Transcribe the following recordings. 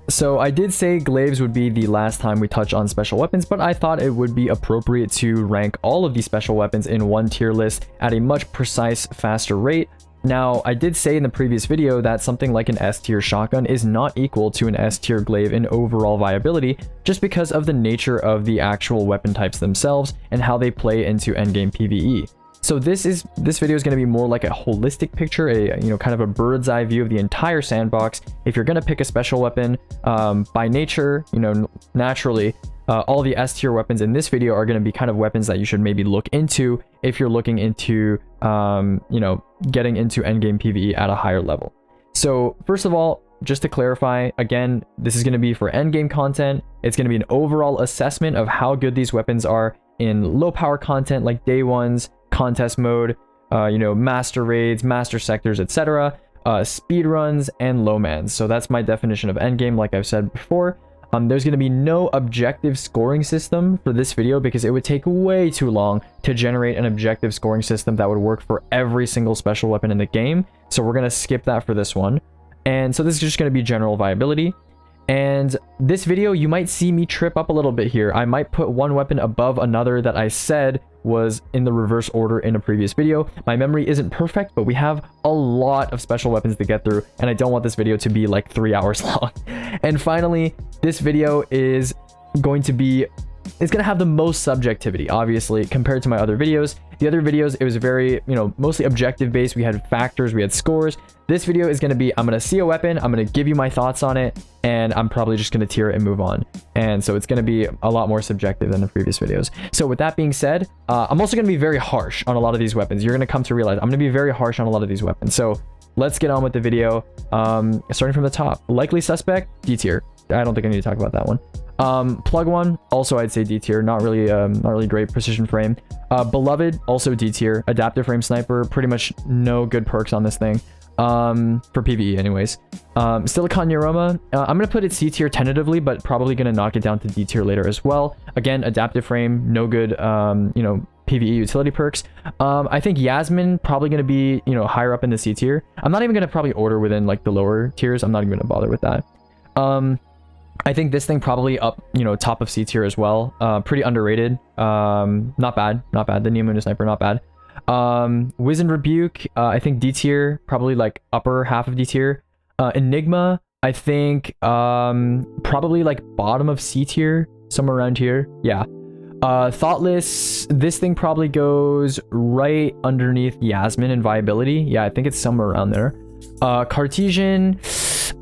So I did say glaives would be the last time we touch on special weapons, but I thought it would be appropriate to rank all of these special weapons in one tier list at a much precise, faster rate. Now, I did say in the previous video that something like an S tier shotgun is not equal to an S tier glaive in overall viability, just because of the nature of the actual weapon types themselves and how they play into endgame PvE. So this video is going to be more like a holistic picture, kind of a bird's eye view of the entire sandbox. If you're going to pick a special weapon, by nature, naturally, all the S tier weapons in this video are going to be kind of weapons that you should maybe look into if you're looking into, getting into endgame PvE at a higher level. So first of all, just to clarify, again, this is going to be for endgame content. It's going to be an overall assessment of how good these weapons are in low power content like day ones, contest mode, master raids, master sectors, etc., speed runs, and low mans. So that's my definition of endgame, like I've said before. There's going to be no objective scoring system for this video because it would take way too long to generate an objective scoring system that would work for every single special weapon in the game. So we're going to skip that for this one. And so this is just going to be general viability. And this video, you might see me trip up a little bit here. I might put one weapon above another that I said was in the reverse order in a previous video. My memory isn't perfect, but we have a lot of special weapons to get through, and I don't want this video to be like 3 hours long. And finally, this video is going to have the most subjectivity, obviously, compared to my other videos. The other videos, it was very, mostly objective based. We had factors, we had scores. This video is going to be, I'm going to see a weapon, I'm going to give you my thoughts on it, and I'm probably just going to tier it and move on. And so it's going to be a lot more subjective than the previous videos. So with that being said, I'm also going to be very harsh on a lot of these weapons. You're going to come to realize I'm going to be very harsh on a lot of these weapons. So let's get on with the video. Starting from the top, likely suspect, D tier. I don't think I need to talk about that one. Plug one, also I'd say D tier, not really great precision frame. Beloved, also D tier. Adaptive frame sniper, pretty much no good perks on this thing. For PvE anyways. Silicon Neuroma, I'm gonna put it C tier tentatively, but probably gonna knock it down to D tier later as well. Again, adaptive frame, no good, PvE utility perks. I think Yasmin probably gonna be, higher up in the C tier. I'm not even gonna probably order within like the lower tiers. I'm not even gonna bother with that. I think this thing probably up, top of C tier as well. Pretty underrated. Not bad. The Neomuna Sniper, not bad. Wizened Rebuke, I think D tier, probably like upper half of D tier. Enigma, I think probably like bottom of C tier, somewhere around here. Yeah. Thoughtless, this thing probably goes right underneath Yasmin in viability. Yeah, I think it's somewhere around there. Cartesian,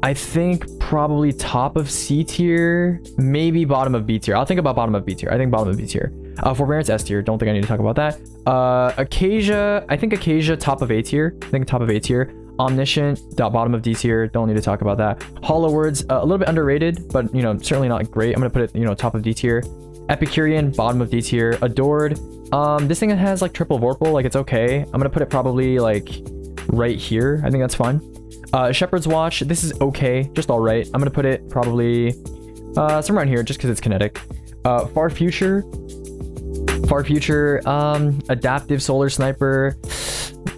I think probably top of C tier, maybe bottom of B tier. I'll think about bottom of B tier. I think bottom of B tier. Forbearance S tier. Don't think I need to talk about that. Acacia, I think Acacia top of A tier. I think top of A tier. Omniscient, bottom of D tier. Don't need to talk about that. Hollow Words, a little bit underrated, but certainly not great. I'm gonna put it top of D tier. Epicurean, bottom of D tier. Adored, this thing has like triple Vorpal, like it's okay. I'm gonna put it probably like right here. I think that's fine. Shepherd's Watch, this is okay, just all right. I'm gonna put it probably somewhere around here just because it's kinetic. Far Future, adaptive solar sniper,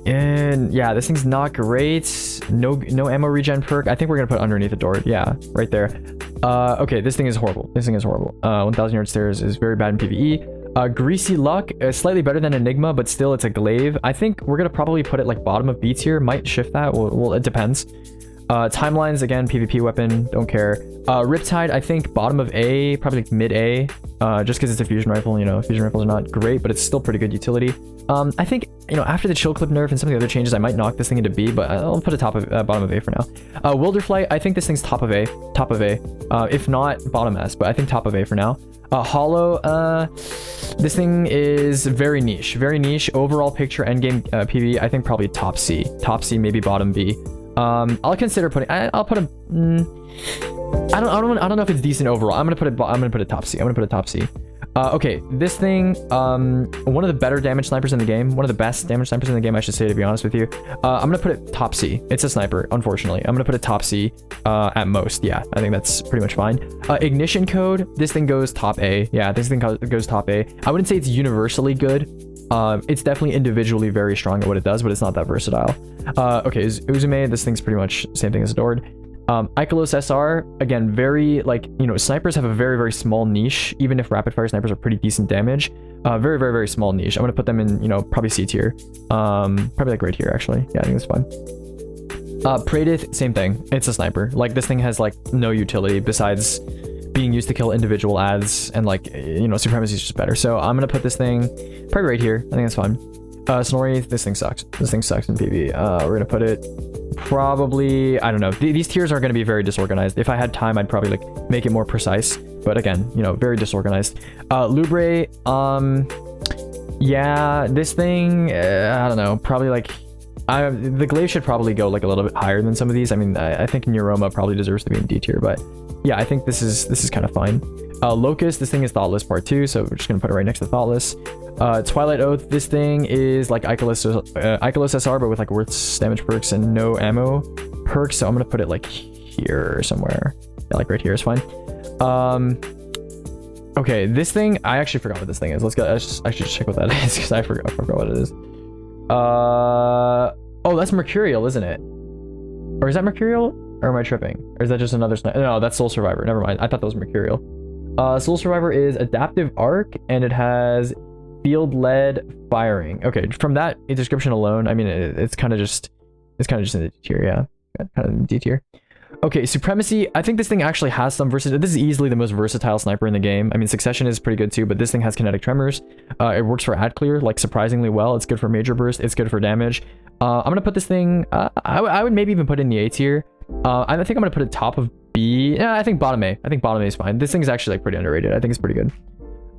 and yeah, this thing's not great. No ammo regen perk. I think we're gonna put underneath Adored. Yeah, right there. Okay, this thing is horrible. 1000 yard stairs is very bad in PvE. Greasy Luck is slightly better than Enigma, but still it's a glaive. I think we're gonna probably put it like bottom of B tier. Might shift that. Well, it depends. Timelines, again, PvP weapon, don't care. Riptide, I think bottom of A, probably like mid A, just because it's a fusion rifle. Fusion rifles are not great, but it's still pretty good utility. I think, after the chill clip nerf and some of the other changes, I might knock this thing into B, but I'll put it bottom of A for now. Wilderflight, I think this thing's top of A. If not, bottom S, but I think top of A for now. Hollow, this thing is very niche. Overall picture, endgame PvE, I think probably top C, maybe bottom B. I'll consider putting. I'll put a. I don't know if it's decent overall. I'm gonna put it top C. Okay, this thing, one of the better damage snipers in the game, one of the best damage snipers in the game, I should say, to be honest with you. I'm gonna put it top C. It's a sniper, unfortunately. I'm gonna put it top C at most. Yeah, I think that's pretty much fine. Ignition Code, this thing goes top A. Yeah, this thing goes top A. I wouldn't say it's universally good. It's definitely individually very strong at what it does, but it's not that versatile. Okay, Uzume, this thing's pretty much same thing as Adored. Ikelos SR, again, very, like, you know, snipers have a very, very small niche, even if rapid fire snipers are pretty decent damage. Very, very, very small niche. I'm gonna put them in, you know, probably C tier. Probably like right here, actually. Yeah, I think it's fine. Praedith, same thing. It's a sniper. Like, this thing has, like, no utility besides being used to kill individual ads, and, like, you know, supremacy is just better. So I'm gonna put this thing probably right here. I think that's fine. Snorri, this thing sucks. This thing sucks in PvE. We're gonna put it probably, I don't know. These tiers are gonna be very disorganized. If I had time, I'd probably, like, make it more precise. But again, you know, very disorganized. Lubre, yeah, this thing, I don't know, probably, like, the glaive should probably go, like, a little bit higher than some of these. I mean, I think Neuroma probably deserves to be in D tier, but yeah, I think this is kind of fine. Locust, this thing is Thoughtless part 2, so we're just gonna put it right next to Thoughtless. Twilight Oath, this thing is like Ikelos SR, but with, like, worth damage perks and no ammo perks, so I'm gonna put it, like, here somewhere. Yeah, like right here is fine. Okay, this thing, I actually forgot what this thing is. I should check what that is, because I forgot what it is. Oh, that's Mercurial, isn't it? Or is that Mercurial? Or am I tripping? Or is that just another sniper? No, that's Soul Survivor. Never mind. I thought that was Mercurial. Soul Survivor is Adaptive Arc, and it has field-led firing. Okay, from that description alone, I mean, it's kind of just in the D tier, yeah. Kind of in the D tier. Okay, Supremacy. I think this thing actually has some versatility. This is easily the most versatile sniper in the game. I mean, Succession is pretty good too, but this thing has kinetic tremors. It works for ad clear, like, surprisingly well. It's good for major burst. It's good for damage. I'm gonna put this thing, I would maybe even put it in the A tier. I think I'm gonna put it top of B. Yeah, I think bottom A. I think bottom A is fine. This thing is actually, like, pretty underrated. I think it's pretty good.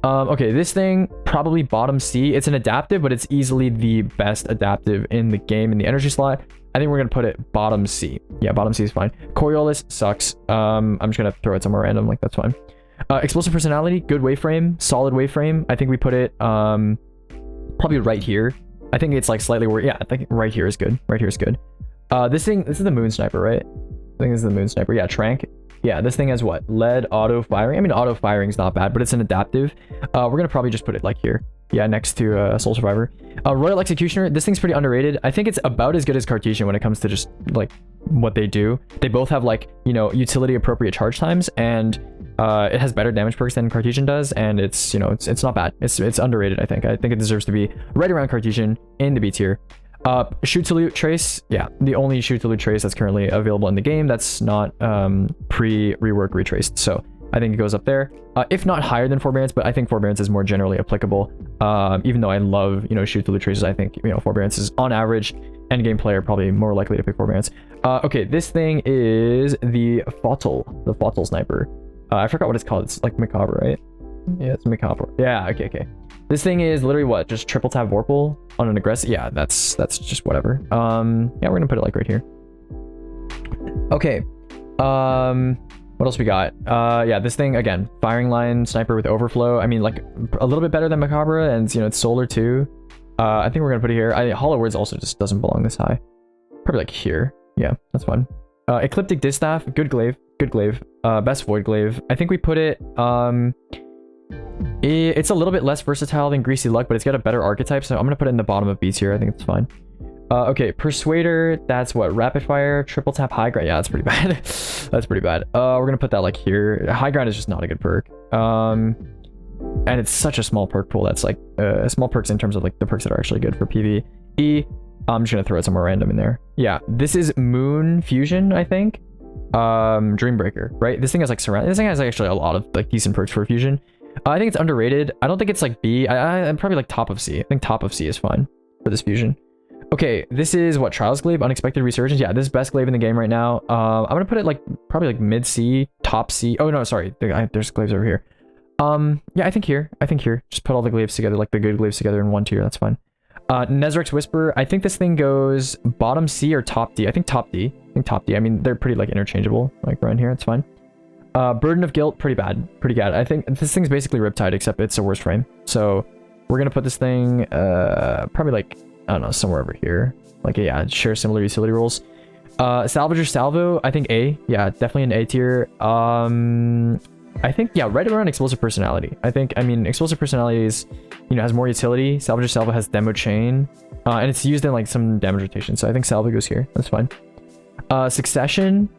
Okay, this thing, probably bottom C. It's an adaptive, but it's easily the best adaptive in the game in the energy slot. I think we're gonna put it bottom C. Yeah, bottom C is fine. Coriolis sucks. I'm just gonna throw it somewhere random, like, that's fine. Explosive Personality, good waveframe, solid waveframe. I think we put it probably right here. I think it's, like, slightly worse. Yeah, I think right here is good. Right here is good. This is the Moon Sniper, right? I think this is the Moon Sniper. Yeah, Trank. Yeah, this thing has what? Lead auto firing. I mean, auto firing is not bad, but it's an adaptive. We're gonna probably just put it, like, here. Yeah, next to Soul Survivor. Royal Executioner, this thing's pretty underrated. I think it's about as good as Cartesian when it comes to just, like, what they do. They both have, like, you know, utility appropriate charge times, and it has better damage perks than Cartesian does, and it's, you know, it's not bad. It's underrated, I think. I think it deserves to be right around Cartesian in the B tier. Shoot to loot trace, yeah, the only shoot to loot trace that's currently available in the game that's not pre-rework retraced, so I think it goes up there. If not higher than Forbearance, but I think Forbearance is more generally applicable. Even though I love, you know, shoot to loot traces, I think, you know, Forbearance is, on average, endgame player probably more likely to pick Forbearance. Okay, this thing is the Fautal Sniper. I forgot what it's called. It's like Macabre, right? Yeah, it's Macabre. Yeah, okay. This thing is literally what? Just triple tap Vorpal on an aggressive. Yeah, that's just whatever. Yeah, we're gonna put it, like, right here. Okay. What else we got? Yeah, this thing, again, firing line sniper with overflow. I mean, like, a little bit better than Macabre, and, you know, it's solar too. I think we're gonna put it here. Hollow Words also just doesn't belong this high. Probably, like, here. Yeah, that's fine. Ecliptic Distaff, good glaive. Best void glaive. I think we put it, it's a little bit less versatile than Greasy Luck, but it's got a better archetype, so I'm gonna put it in the bottom of B tier. I think it's fine. Okay, Persuader, that's what? Rapid Fire, Triple Tap High Ground. Yeah, that's pretty bad. That's pretty bad. We're gonna put that, like, here. High Ground is just not a good perk. And it's such a small perk pool. That's, like, small perks in terms of, like, the perks that are actually good for PvE. I'm just gonna throw it somewhere random in there. Yeah, this is Moon Fusion, I think. Dreambreaker, right? This thing has, like, surround. This thing has, like, actually a lot of, like, decent perks for fusion. I think it's underrated. I don't think it's, like, B. I'm probably, like, top of C. I think top of C is fine for this fusion. Okay, this is what? Trials Glaive, Unexpected Resurgence. Yeah, this is best glaive in the game right now. I'm gonna put it, like, probably, like, mid C, top C. Oh no, sorry, there's glaives over here. Yeah, I think here. Just put all the glaives together, like the good glaives together in one tier. That's fine. Nezrek's Whisper. I think this thing goes bottom C or top D. I think top D. I mean, they're pretty, like, interchangeable, like, around here. It's fine. Burden of Guilt, pretty bad. I think this thing's basically Riptide, except it's a worse frame. So we're gonna put this thing probably, like, I don't know, somewhere over here. Like, yeah, share similar utility roles. Salvager Salvo, I think A. Yeah, definitely an A tier. I think, yeah, right around Explosive Personality. I mean, Explosive Personality is, you know, has more utility. Salvager Salvo has Demo Chain. And it's used in, like, some damage rotation. So I think Salvo goes here. That's fine. Succession.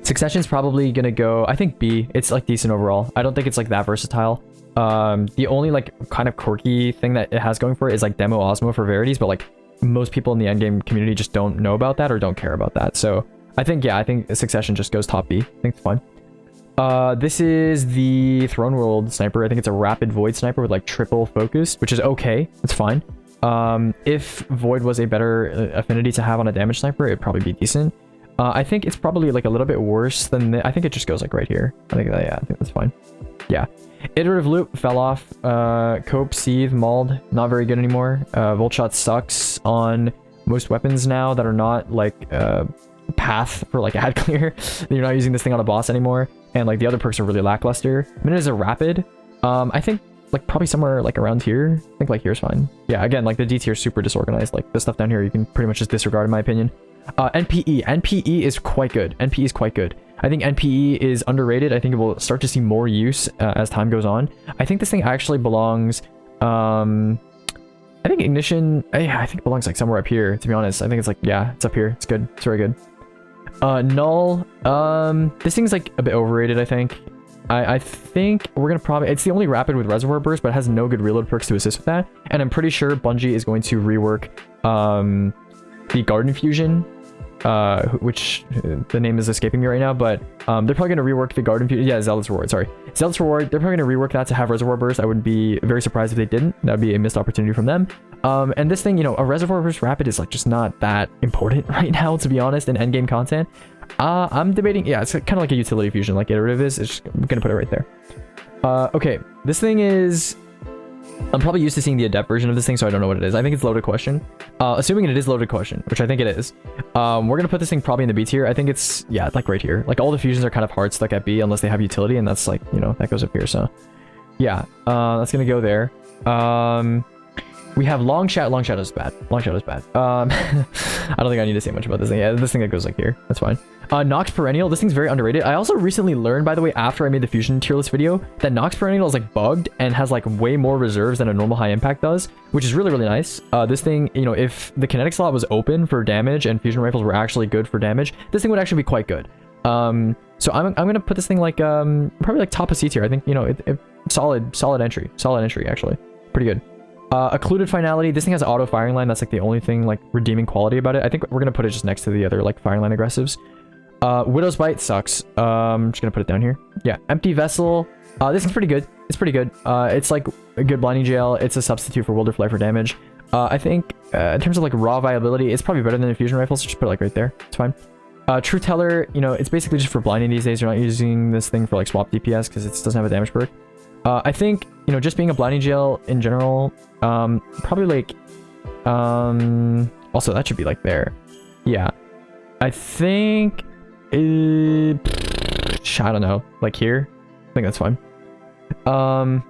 Succession's probably gonna go, I think B. It's like decent overall. I don't think it's like that versatile. The only like kind of quirky thing that it has going for it is like demo Osmo for Verities, but like most people in the endgame community just don't know about that or don't care about that. So I think, yeah, I think Succession just goes top B. I think it's fine. This is the Throne World sniper. I think it's a rapid void sniper with like triple focus, which is okay. It's fine. If void was a better affinity to have on a damage sniper, it'd probably be decent. I think it's probably like a little bit worse than I think it just goes like right here. I think that, yeah, I think that's fine. Yeah. Iterative loop fell off. Cope, Seethe, Mauled, not very good anymore. Volt Shot sucks on most weapons now that are not like path for like ad clear. You're not using this thing on a boss anymore, and like the other perks are really lackluster. Minute is a rapid. I think like probably somewhere like around here. I think like here's fine. Yeah, again, like the D tier is super disorganized. Like this stuff down here you can pretty much just disregard in my opinion. NPE is quite good. NPE is quite good. I think NPE is underrated. I think it will start to see more use as time goes on. I think this thing actually belongs, I think Ignition, yeah, I think it belongs like somewhere up here, to be honest. I think it's like, yeah, it's up here. It's good. It's very good. Null, this thing's like a bit overrated, I think. I think we're gonna probably, it's the only rapid with Reservoir Burst, but it has no good reload perks to assist with that. And I'm pretty sure Bungie is going to rework the Garden Fusion, which the name is escaping me right now, but they're probably going to rework the Garden Fusion. Yeah, Zealot's Reward, sorry. Zealot's Reward, they're probably going to rework that to have Reservoir Burst. I would be very surprised if they didn't. That would be a missed opportunity from them. And this thing, you know, a Reservoir Burst Rapid is like just not that important right now, to be honest, in endgame content. I'm debating, yeah, it's kind of like a utility fusion, like Iterative is. It's just, I'm going to put it right there. Okay, this thing is... I'm probably used to seeing the adept version of this thing, so I don't know what it is. I think it's loaded question. Assuming it is loaded question, which I think it is. We're gonna put this thing probably in the B tier. I think it's, yeah, like right here. Like all the fusions are kind of hard stuck at B unless they have utility, and that's like, you know, that goes up here. So yeah, that's gonna go there. We have Long Shadow's bad. Long Shadow's bad. I don't think I need to say much about this thing. Yeah, this thing that goes like here. That's fine. Nox Perennial. This thing's very underrated. I also recently learned, by the way, after I made the Fusion tier list video, that Nox Perennial is like bugged and has like way more reserves than a normal high impact does, which is really, really nice. This thing, you know, if the kinetic slot was open for damage and fusion rifles were actually good for damage, this thing would actually be quite good. So I'm gonna put this thing like probably like top of C tier. I think, you know, solid entry actually, pretty good. Occluded Finality. This thing has auto firing line. That's like the only thing like redeeming quality about it. I think we're gonna put it just next to the other like firing line aggressives. Widow's Bite sucks. I'm just gonna put it down here. Yeah, Empty Vessel. This is pretty good. It's pretty good. It's like a good blinding jail. It's a substitute for Wilder Fly for damage. I think in terms of like raw viability, it's probably better than the fusion rifle, so just put it like right there. It's fine. True Teller, you know, it's basically just for blinding these days. You're not using this thing for like swap DPS because it doesn't have a damage perk. I think, you know, just being a blinding jail in general, probably like, also that should be like there. Yeah, I think, I don't know, like here. I think that's fine. I'm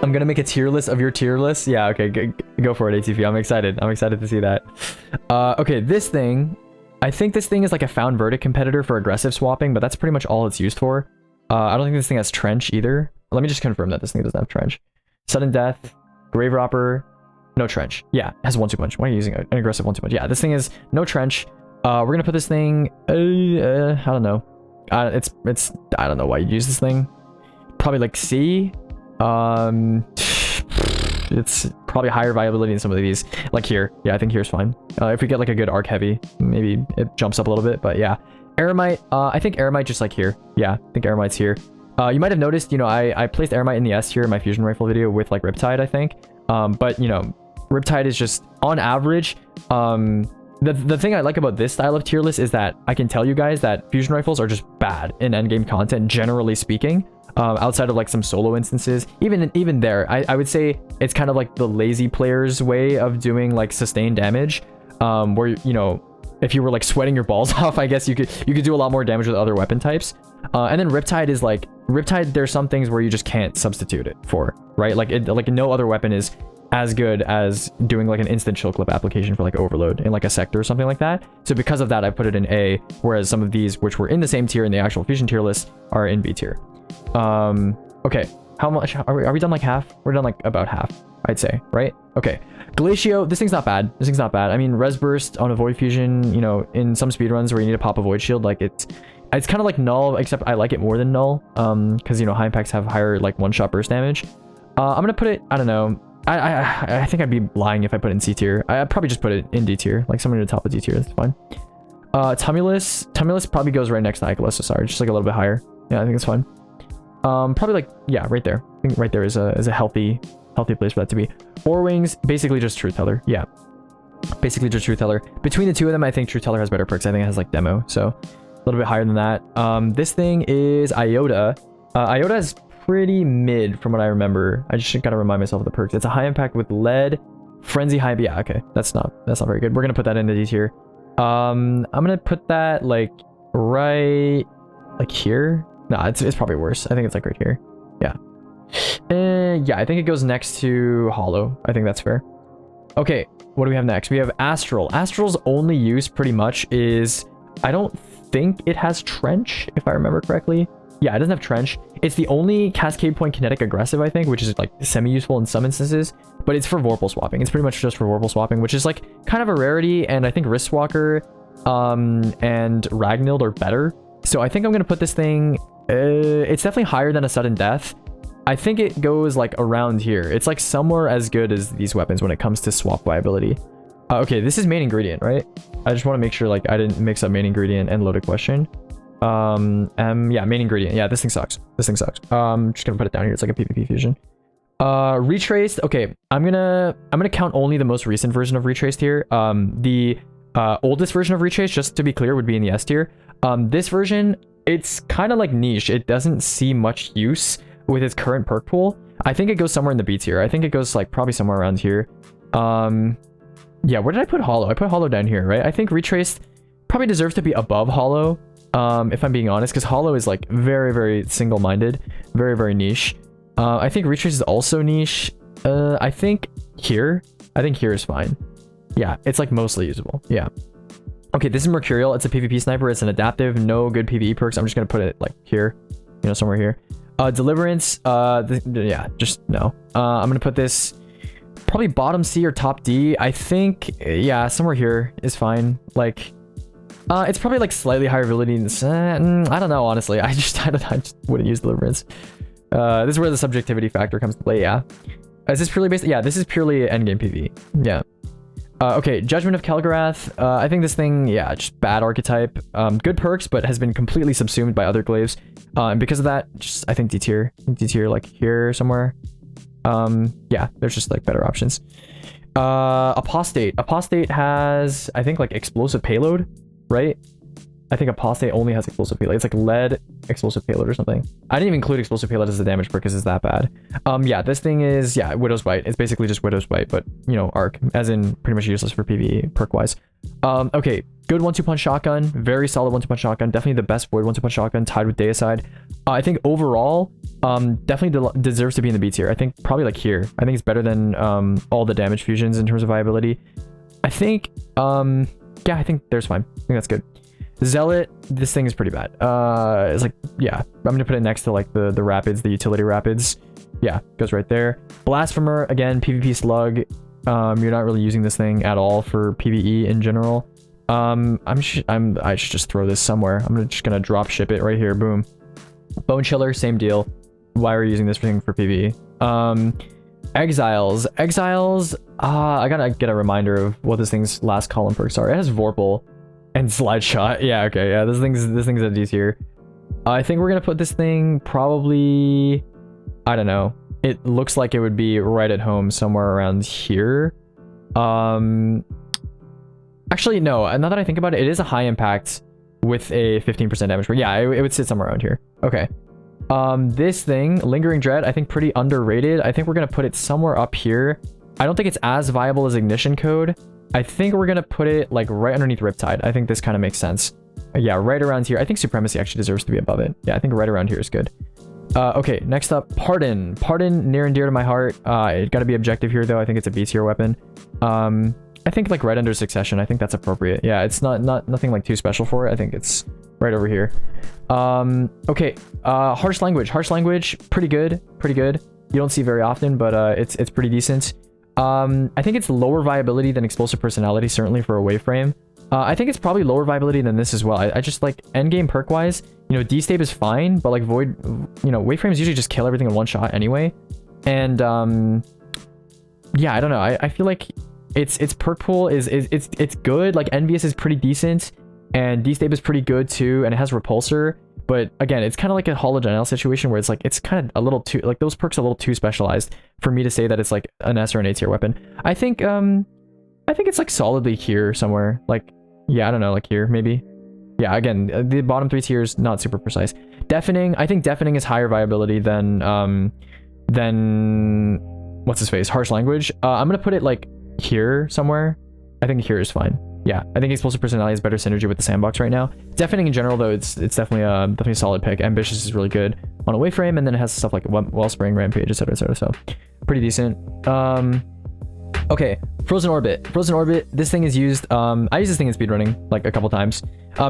gonna make a tier list of your tier list. Yeah, okay, go for it, ATV. I'm excited to see that. Okay, this thing, I think this thing is like a found verdict competitor for aggressive swapping, but that's pretty much all it's used for. I don't think this thing has trench either. Let me just confirm that this thing doesn't have trench. Sudden Death, Grave Robber, no trench. Yeah, it has 1-2 punch. Why are you using an aggressive 1-2 punch? Yeah, this thing is no trench. We're gonna put this thing, I don't know. It's I don't know why you use this thing. Probably like C. It's probably higher viability in some of these. Like here. Yeah, I think here's fine. If we get like a good arc heavy, maybe it jumps up a little bit, but yeah. Eremite, I think Eremite just like here. Yeah, I think Eremite's here. You might have noticed, you know, I placed Eremite in the S tier in my fusion rifle video with like Riptide, I think. But you know, Riptide is just on average. The thing I like about this style of tier list is that I can tell you guys that fusion rifles are just bad in endgame content, generally speaking. Outside of like some solo instances, even there, I would say it's kind of like the lazy player's way of doing like sustained damage, where, you know, if you were like sweating your balls off, I guess you could do a lot more damage with other weapon types. And then Riptide is like, Riptide, there's some things where you just can't substitute it for, right? Like no other weapon is as good as doing like an instant chill clip application for like overload in like a sector or something like that. So because of that, I put it in A, whereas some of these, which were in the same tier in the actual fusion tier list, are in B tier. Okay, how much are we done? Like half? We're done like about half, I'd say, right? Okay, Glacio, this thing's not bad. I mean, Res Burst on a Void Fusion, you know, in some speedruns where you need to pop a Void Shield, like it's It's kind of like null, except I like it more than null. Because, you know, high impacts have higher, like, one-shot burst damage. I'm gonna put it, I don't know. I think I'd be lying if I put it in C tier. I'd probably just put it in D tier, like somewhere near the top of D tier. That's fine. Tumulus probably goes right next to Ichthyosaur, just like a little bit higher. Yeah, I think it's fine. Probably like, yeah, right there. I think right there is a healthy place for that to be. Four Wings, basically just Truth Teller. Yeah, basically just Truth Teller. Between the two of them, I think Truth Teller has better perks. I think it has like Demo, so a little bit higher than that. This thing is Iota. Iota is pretty mid from what I remember. I just gotta remind myself of the perks. It's a high impact with lead, frenzy high. Yeah, okay, that's not very good. We're gonna put that in the D tier. I'm gonna put that like right like here. No, it's probably worse. I think it's like right here. Yeah. Yeah, I think it goes next to Hollow. I think that's fair. Okay, what do we have next? We have Astral. Astral's only use pretty much is, I don't think it has Trench, if I remember correctly. Yeah, it doesn't have Trench. It's the only Cascade Point Kinetic Aggressive, I think, which is like semi-useful in some instances, but it's for Vorpal swapping. It's pretty much just for Vorpal swapping, which is like kind of a rarity, and I think Wristwalker and Ragnild are better. So I think I'm going to put this thing, it's definitely higher than a Sudden Death. I think it goes like around here. It's like somewhere as good as these weapons when it comes to swap viability. Okay, this is main ingredient, right? I just want to make sure like I didn't mix up main ingredient and loaded question. Yeah, main ingredient. Yeah, this thing sucks. This thing sucks. I'm just gonna put it down here. It's like a PvP fusion. Retraced. Okay, I'm gonna count only the most recent version of Retraced here. The oldest version of Retraced, just to be clear, would be in the S tier. This version, it's kind of like niche. It doesn't see much use with its current perk pool. I think it goes somewhere in the B tier. I think it goes like probably somewhere around here. Yeah, where did I put Hollow? I put Hollow down here, right? I think Retraced probably deserves to be above Hollow. If I'm being honest, because Hollow is like very, very single-minded, very, very niche. I think Retrace is also niche. I think here is fine. Yeah, it's like mostly usable. Yeah. Okay, this is Mercurial. It's a PvP sniper. It's an adaptive, no good PvE perks. I'm just gonna put it like here, you know, somewhere here. Deliverance. Yeah, just no. I'm gonna put this probably bottom C or top D. I think, yeah, somewhere here is fine. Like, it's probably like slightly higher ability than, I don't know, honestly. I just wouldn't use Deliverance. This is where the subjectivity factor comes to play. Yeah. Is this purely based? Yeah, this is purely endgame PvE. Yeah. Okay, Judgment of Kelgarath. I think this thing, yeah, just bad archetype. Good perks, but has been completely subsumed by other glaives. And because of that, just I think D tier. D tier like here somewhere. Yeah, there's just like better options. Apostate. Apostate has, I think, like explosive payload, right? I think Apostate only has explosive payload. It's like lead explosive payload or something. I didn't even include explosive payload as a damage perk because it's that bad. Yeah, this thing is, yeah, Widow's Bite. It's basically just Widow's Bite, but, you know, arc, as in pretty much useless for PvE perk-wise. Okay, good 1-2 punch shotgun. Very solid 1-2 punch shotgun. Definitely the best Void 1-2 punch shotgun, tied with Deicide. I think overall, definitely deserves to be in the B tier. I think probably like here. I think it's better than all the damage fusions in terms of viability. I think, yeah, I think there's fine. I think that's good. Zealot, this thing is pretty bad. It's like, yeah, I'm gonna put it next to like the rapids, the utility rapids. Yeah, goes right there. Blasphemer, again, PvP slug. You're not really using this thing at all for PvE in general. I should just throw this somewhere. I'm just gonna drop ship it right here. Boom. Bone Chiller, same deal. Why are we using this thing for PvE? Exiles. I gotta get a reminder of what this thing's last column perks are. It has Vorpal and Slide Shot. Yeah, okay, yeah, this thing's a D tier. I think we're gonna put this thing probably, I don't know. It looks like it would be right at home somewhere around here. Actually, no, now that I think about it, it is a high impact with a 15% damage. But yeah, it would sit somewhere around here. Okay. This thing, Lingering Dread, I think pretty underrated. I think we're gonna put it somewhere up here. I don't think it's as viable as Ignition Code. I think we're gonna put it like right underneath Riptide. I think this kind of makes sense. Yeah, right around here. I think Supremacy actually deserves to be above it. Yeah, I think right around here is good. Okay, next up, Pardon. Pardon, near and dear to my heart. It gotta be objective here though. I think it's a B tier weapon. I think like right under Succession. I think that's appropriate. Yeah, it's nothing like too special for it. I think it's right over here. Okay, Harsh Language. Harsh Language, pretty good. You don't see very often, but it's pretty decent. I think it's lower viability than Explosive Personality, certainly for a wave frame. I think it's probably lower viability than this as well. I just like endgame perk wise, you know, D-Stab is fine, but like Void, you know, Wave Frames usually just kill everything in one shot anyway. And yeah, I don't know. I feel like its perk pool is it's good. Like Envious is pretty decent, and D-Stab is pretty good too, and it has Repulsor. But again, it's kind of like a Hollow Janelle situation where it's like it's kind of a little too like those perks are a little too specialized for me to say that it's like an S or an A tier weapon. I think it's like solidly here somewhere. Like yeah, I don't know, like here maybe. Yeah, again, the bottom 3 tiers not super precise. Deafening, I think Deafening is higher viability than what's his face, Harsh Language. I'm gonna put it like here somewhere. I think here is fine. Yeah, I think Explosive Personality has better synergy with the sandbox right now. Deafening in general though, it's definitely a solid pick. Ambitious is really good on a Wayframe, and then it has stuff like Wellspring, Rampage, etc, etc. So pretty decent. Okay, Frozen Orbit. Frozen Orbit, this thing is used, I use this thing in speedrunning like a couple times.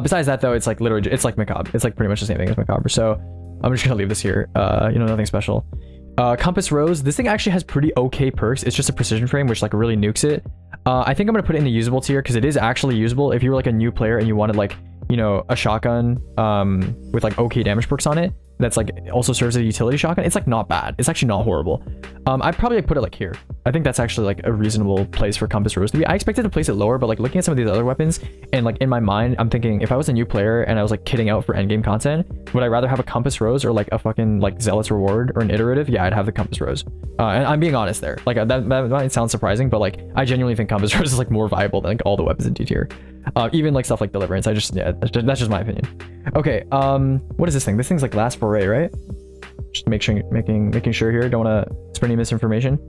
Besides that though, it's like literally, it's like Macabre. It's like pretty much the same thing as Macabre. So I'm just gonna leave this here. You know, nothing special. Compass Rose, this thing actually has pretty okay perks. It's just a precision frame, which like really nukes it. I think I'm gonna put it in the usable tier because it is actually usable. If you were like a new player and you wanted like, you know, a shotgun with like okay damage perks on it, that's like also serves as a utility shotgun, it's like not bad. It's actually not horrible. I'd probably like put it like here. I think that's actually like a reasonable place for Compass Rose to be. I expected to place it lower, but like looking at some of these other weapons and like in my mind, I'm thinking if I was a new player and I was like kitting out for endgame content, would I rather have a Compass Rose or like a fucking like Zealot's Reward or an iterative? Yeah, I'd have the Compass Rose. And I'm being honest there. Like that might sound surprising, but like I genuinely think Compass Rose is like more viable than like all the weapons in D tier. Even like stuff like Deliverance. Yeah, that's just my opinion. Okay, what is this thing? This thing's like Last Foray, right? Just making sure here. Don't want to spread any misinformation.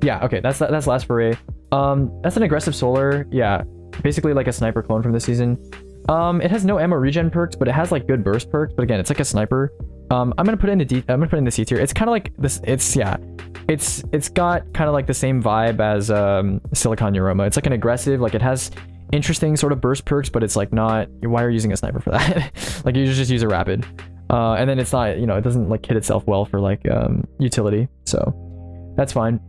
Yeah, okay, that's Last Foray. That's an aggressive solar. Yeah, basically like a sniper clone from this season. It has no ammo regen perks, but it has like good burst perks. But again, it's like a sniper. I'm gonna put it in the C tier. It's kind of like this. It's got kind of like the same vibe as Silicon Neuroma. It's like an aggressive. Like it has interesting sort of burst perks, but it's like not. Why are you using a sniper for that? Like you just use a rapid. And then it's not, you know, it doesn't like hit itself well for like utility, so that's fine.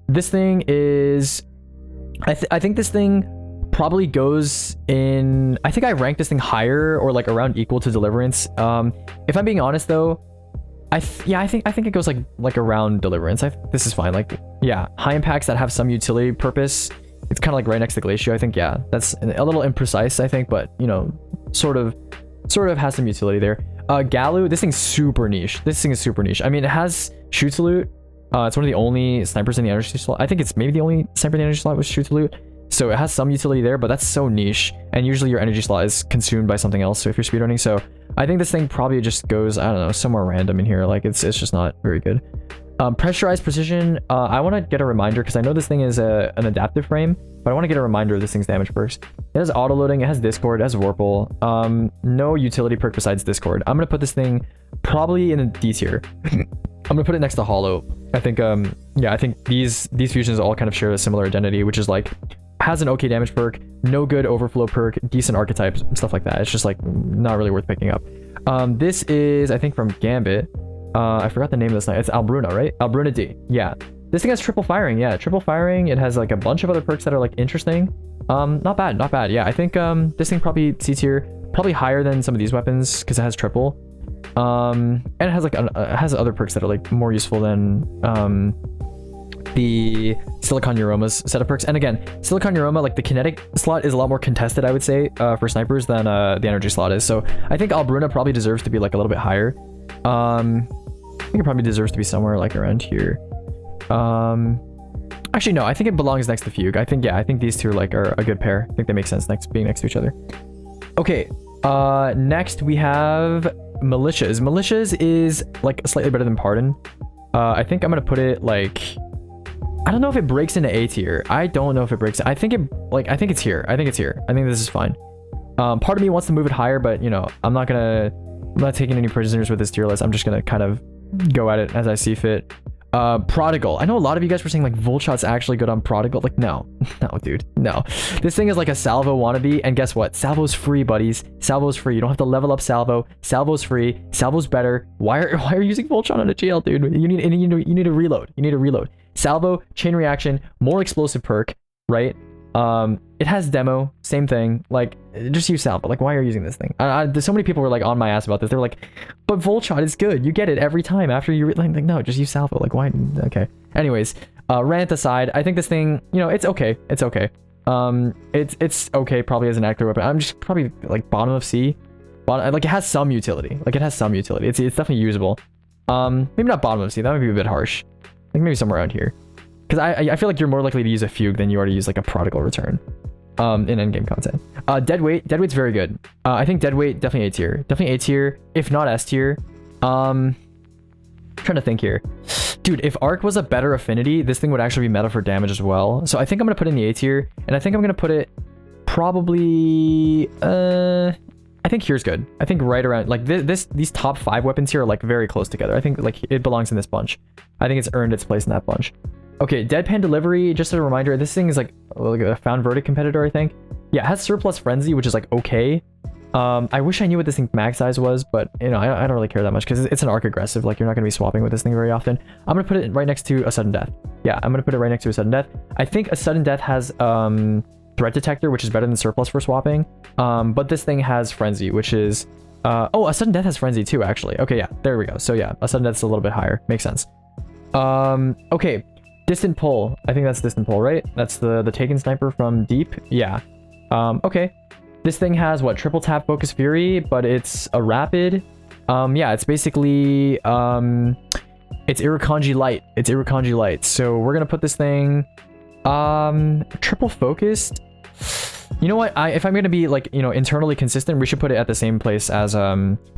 This thing is, I think this thing probably goes in. I think I ranked this thing higher or like around equal to Deliverance. If I'm being honest though, I think it goes like around Deliverance. This is fine. Like yeah, high impacts that have some utility purpose. It's kind of like right next to Glacio. I think yeah, that's a little imprecise. I think, but you know, sort of has some utility there. Galu, this thing's super niche. This thing is super niche. I mean, it has Shoot Salute. It's one of the only snipers in the energy slot. I think it's maybe the only sniper in the energy slot with Shoot Salute. So it has some utility there, but that's so niche. And usually your energy slot is consumed by something else. So if you're speedrunning, so I think this thing probably just goes, I don't know, somewhere random in here. Like it's just not very good. Pressurized Precision. I want to get a reminder because I know this thing is an adaptive frame, but I want to get a reminder of this thing's damage perks. It has auto loading, it has Discord, it has Vorpal. No utility perk besides Discord. I'm gonna put this thing probably in a D tier. I'm gonna put it next to Hollow. I think yeah, I think these fusions all kind of share a similar identity, which is like has an okay damage perk, no good overflow perk, decent archetypes, stuff like that. It's just like not really worth picking up. This is I think from Gambit. I forgot the name of this thing. It's Albruna, right? Albruna D. Yeah. This thing has triple firing. Yeah, triple firing. It has like a bunch of other perks that are like interesting. Not bad, not bad. Yeah, I think this thing probably C tier, probably higher than some of these weapons because it has triple. And it has like it has other perks that are like more useful than the Silicon Neuroma's set of perks. And again, Silicon Neuroma, like the kinetic slot is a lot more contested, I would say, for snipers than the energy slot is. So I think Albruna probably deserves to be like a little bit higher. I think it probably deserves to be somewhere like around here. Actually no, I think it belongs next to Fugue. I think these two like are a good pair. I think they make sense being next to each other. Okay, next we have Militias. Militias is like slightly better than Pardon. I think I'm gonna put it like, I don't know if it breaks into A tier. I don't know if it breaks. I think it's here. I think this is fine. Part of me wants to move it higher, but you know, I'm not taking any prisoners with this tier list. I'm just gonna kind of go at it as I see fit. Prodigal. I know a lot of you guys were saying like Voltshot's actually good on Prodigal. Like no dude, no. This thing is like a Salvo wannabe, and guess what? Salvo's free, buddies. Salvo's free. You don't have to level up Salvo. Salvo's free. Salvo's better. Why are you using Voltshot on a GL, dude? You need to reload. Salvo, chain reaction, more explosive perk, right? It has demo, same thing. Like, just use salvo. Like, why are you using this thing? There's so many people were like on my ass about this. They're like, but volt shot is good. You get it every time after you like no, just use salvo. Like, why? Okay. Anyways, rant aside, I think this thing, you know, it's okay. It's okay. It's okay probably as an accurate weapon. I'm just probably like bottom of C. Like, it has some utility. Like, it has some utility. It's definitely usable. Maybe not bottom of C. That might be a bit harsh. Like, maybe somewhere around here. Because I feel like you're more likely to use a fugue than you are to use like a prodigal return in endgame content. Deadweight's very good. I think deadweight definitely A tier. Definitely A tier, if not S tier. Trying to think here. Dude, if arc was a better affinity, this thing would actually be meta for damage as well. So I think I'm going to put it in the A tier, and I think I'm going to put it probably... I think here's good. I think right around... Like, these top 5 weapons here are like very close together. I think like it belongs in this bunch. I think it's earned its place in that bunch. Okay, deadpan delivery, just a reminder, this thing is like a found verdict competitor, I think. Yeah, it has surplus frenzy, which is like okay. I wish I knew what this thing's max size was, but you know, I don't really care that much because it's an arc aggressive. Like, you're not going to be swapping with this thing very often. I'm going to put it right next to a sudden death. Yeah, I'm going to put it right next to a sudden death. I think a sudden death has threat detector, which is better than surplus for swapping. But this thing has frenzy, which is... oh, a sudden death has frenzy too, actually. Okay, yeah, there we go. So yeah, a sudden death's a little bit higher. Makes sense. Okay. Distant pull. I think that's distant pull, right? That's the taken sniper from deep. Yeah. Okay. This thing has what? Triple tap focus fury, but it's a rapid. Yeah, it's basically it's Irukandji light. It's Irukandji light. So we're gonna put this thing triple focused. You know what? If I'm gonna be like, you know, internally consistent, we should put it at the same place as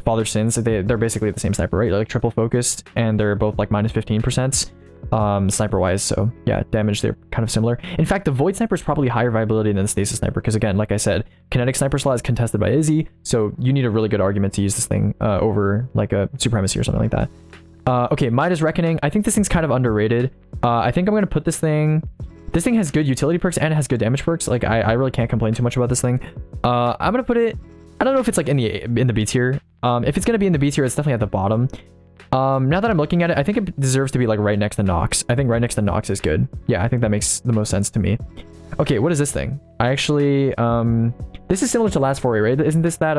Father Sins. They're basically the same sniper, right? Like triple focused, and they're both like minus 15%. Sniper wise, so yeah, damage, they're kind of similar. In fact, the void sniper is probably higher viability than the stasis sniper, because again, like I said, kinetic sniper slot is contested by Izzy, so you need a really good argument to use this thing over like a supremacy or something like that. Okay, Midas Reckoning. I think this thing's kind of underrated. I think I'm gonna put this thing has good utility perks and it has good damage perks. Like, I really can't complain too much about this thing. I'm gonna put it, I don't know if it's like in the B tier. If it's gonna be in the B tier, it's definitely at the bottom. Now that I'm looking at it, I think it deserves to be like right next to Nox. I think right next to Nox is good. Yeah, I think that makes the most sense to me. Okay, what is this thing? I actually, this is similar to last foray, right? Isn't this that,